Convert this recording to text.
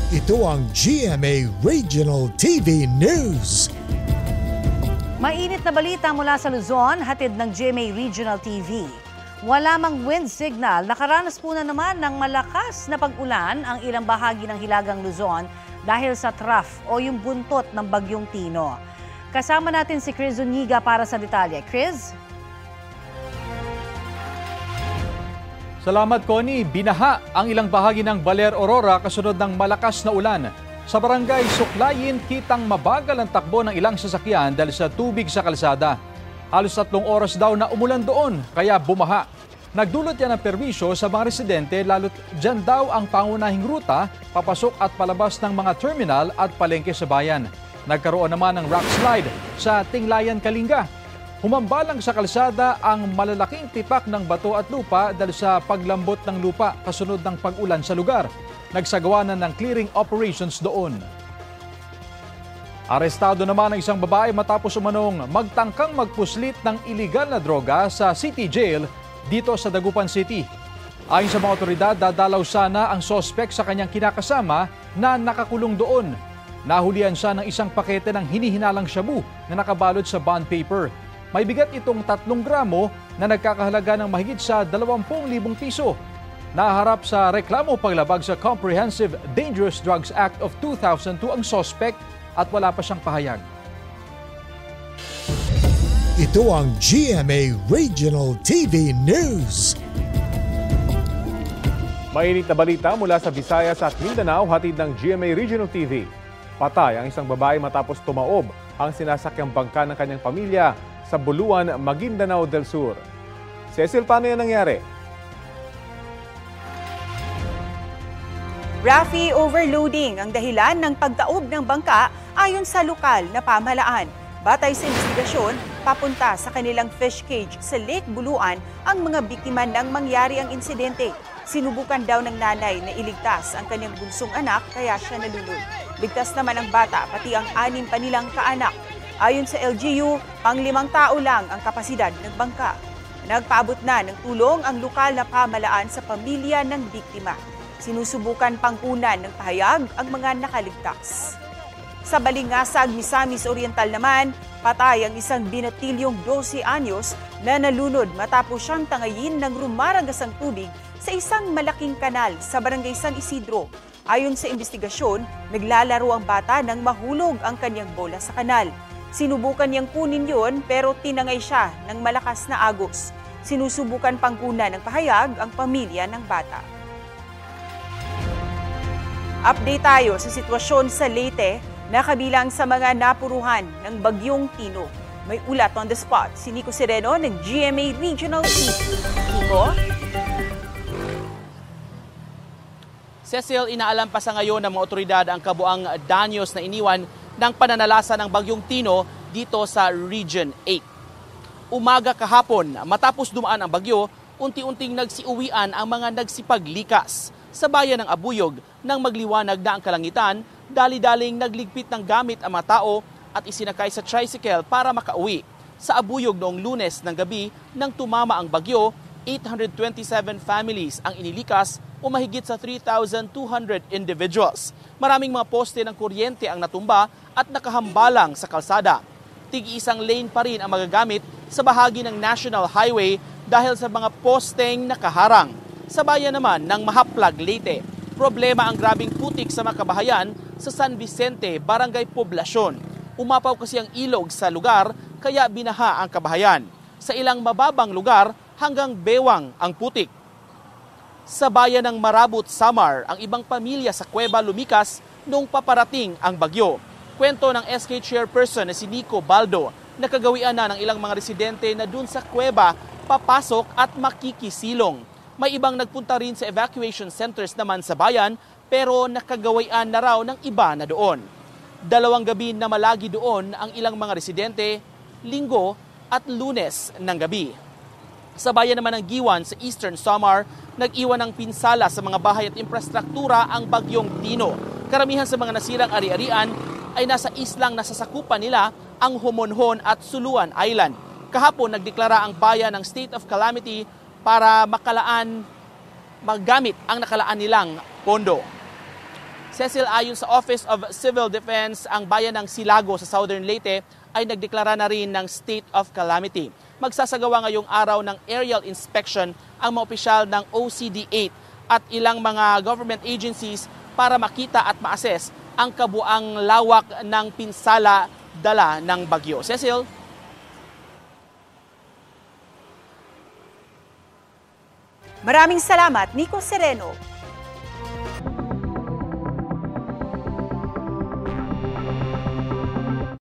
Ito ang GMA Regional TV News. Mainit na balita mula sa Luzon, hatid ng GMA Regional TV. Wala mang wind signal, nakaranas po na naman ng malakas na pag-ulan ang ilang bahagi ng Hilagang Luzon dahil sa trough o yung buntot ng Bagyong Tino. Kasama natin si Chris Zuniga para sa detalye. Chris? Salamat, Connie. Binaha ang ilang bahagi ng Baler, Aurora kasunod ng malakas na ulan. Sa barangay Suklayin, kitang mabagal ang takbo ng ilang sasakyan dahil sa tubig sa kalsada. Halos 3 oras daw na umulan doon, kaya bumaha. Nagdulot yan ng perwisyo sa mga residente, lalo't dyan daw ang pangunahing ruta, papasok at palabas ng mga terminal at palengke sa bayan. Nagkaroon naman ng rock slide sa Tinglayan, Kalinga. Humambalang sa kalsada ang malalaking tipak ng bato at lupa dahil sa paglambot ng lupa kasunod ng pag-ulan sa lugar. Nagsagawa na ng clearing operations doon. Arestado naman ang isang babae matapos umanong magtangkang magpuslit ng iligal na droga sa City Jail dito sa Dagupan City. Ayon sa mga otoridad, dadalaw sana ang sospek sa kanyang kinakasama na nakakulong doon. Nahulihan siya ng isang pakete ng hinihinalang shabu na nakabalot sa bond paper. May bigat itong 3 gramo na nagkakahalaga ng mahigit sa 20,000 piso. Naharap sa reklamo paglabag sa Comprehensive Dangerous Drugs Act of 2002 ang suspect at wala pa siyang pahayag. Ito ang GMA Regional TV News. Mainit na balita mula sa Visayas at Mindanao, hatid ng GMA Regional TV. Patay ang isang babae matapos tumaob ang sinasakyang bangka ng kanyang pamilya sa Buluan, Maguindanao del Sur. Cecil, paano yan nangyari? Rafi, overloading ang dahilan ng pagtaob ng bangka ayon sa lokal na pamahalaan. Batay sa investigasyon, papunta sa kanilang fish cage sa Lake Buluan ang mga biktima ng mangyari ang insidente. Sinubukan daw ng nanay na iligtas ang kanyang bunsong anak kaya siya nalunod. Ligtas naman ang bata pati ang 6 pa nilang kaanak. Ayon sa LGU, pang-5 tao lang ang kapasidad ng bangka. Nagpaabot na ng tulong ang lokal na pamahalaan sa pamilya ng biktima. Sinusubukan pangkunan ng pahayag ang mga nakaligtas. Sa Balingasag, Misamis Oriental naman, patay ang isang binatilyong 12 anyos na nalunod matapos siyang tangayin ng rumaragasang tubig sa isang malaking kanal sa Barangay San Isidro. Ayon sa investigasyon, naglalaro ang bata nang mahulog ang kanyang bola sa kanal. Sinubukan niyang kunin yun pero tinangay siya ng malakas na agos. Sinusubukan pangkunan ng pahayag ang pamilya ng bata. Update tayo sa sitwasyon sa Leyte na kabilang sa mga napuruhan ng Bagyong Tino. May ulat on the spot si Nico Sereno ng GMA Regional TV. Nico? Cecil, inaalam pa sa ngayon ng mga otoridad ang kabuang danyos na iniwan ng pananalasa ng Bagyong Tino dito sa Region 8. Umaga kahapon, matapos dumaan ang bagyo, unti-unting nagsiuwian ang mga nagsipaglikas. Sa bayan ng Abuyog, nang magliwanag na ang kalangitan, dali-daling nagligpit ng gamit ang mga tao at isinakay sa tricycle para makauwi. Sa Abuyog noong Lunes ng gabi, nang tumama ang bagyo, 827 families ang inilikas o mahigit sa 3,200 individuals. Maraming mga poste ng kuryente ang natumba at nakahambalang sa kalsada. Tig-isang lane pa rin ang magagamit sa bahagi ng National Highway dahil sa mga posteng nakaharang. Sa bayan naman ng Mahaplag, Leyte, problema ang grabing putik sa mga kabahayan sa San Vicente, Barangay Poblasyon. Umapaw kasi ang ilog sa lugar kaya binaha ang kabahayan. Sa ilang mababang lugar hanggang bewang ang putik. Sa bayan ng Marabut, Samar, ang ibang pamilya sa kuweba lumikas noong paparating ang bagyo. Kwento ng SK chairperson na si Nico Baldo, nakagawian na ng ilang mga residente na dun sa kuweba papasok at makikisilong. May ibang nagpunta rin sa evacuation centers naman sa bayan pero nakagawian na raw ng iba na doon. 2 gabi na malagi doon ang ilang mga residente, Linggo at Lunes ng gabi. Sa bayan naman ng Giwan sa Eastern Samar, nag-iwan ng pinsala sa mga bahay at infrastruktura ang Bagyong Tino. Karamihan sa mga nasirang ari-arian ay nasa islang nasasakupan nila ang Homonhon at Suluan Island. Kahapon, nagdeklara ang bayan ng state of calamity para magamit ang nakalaan nilang pondo. Cecil, ayon sa Office of Civil Defense, ang bayan ng Silago sa Southern Leyte ay nagdeklara na rin ng state of calamity. Magsasagawa ngayong araw ng aerial inspection ang mga opisyal ng OCD-8 at ilang mga government agencies para makita at ma-assess ang kabuang lawak ng pinsala dala ng bagyo. Cecil? Maraming salamat, Nico Sereno.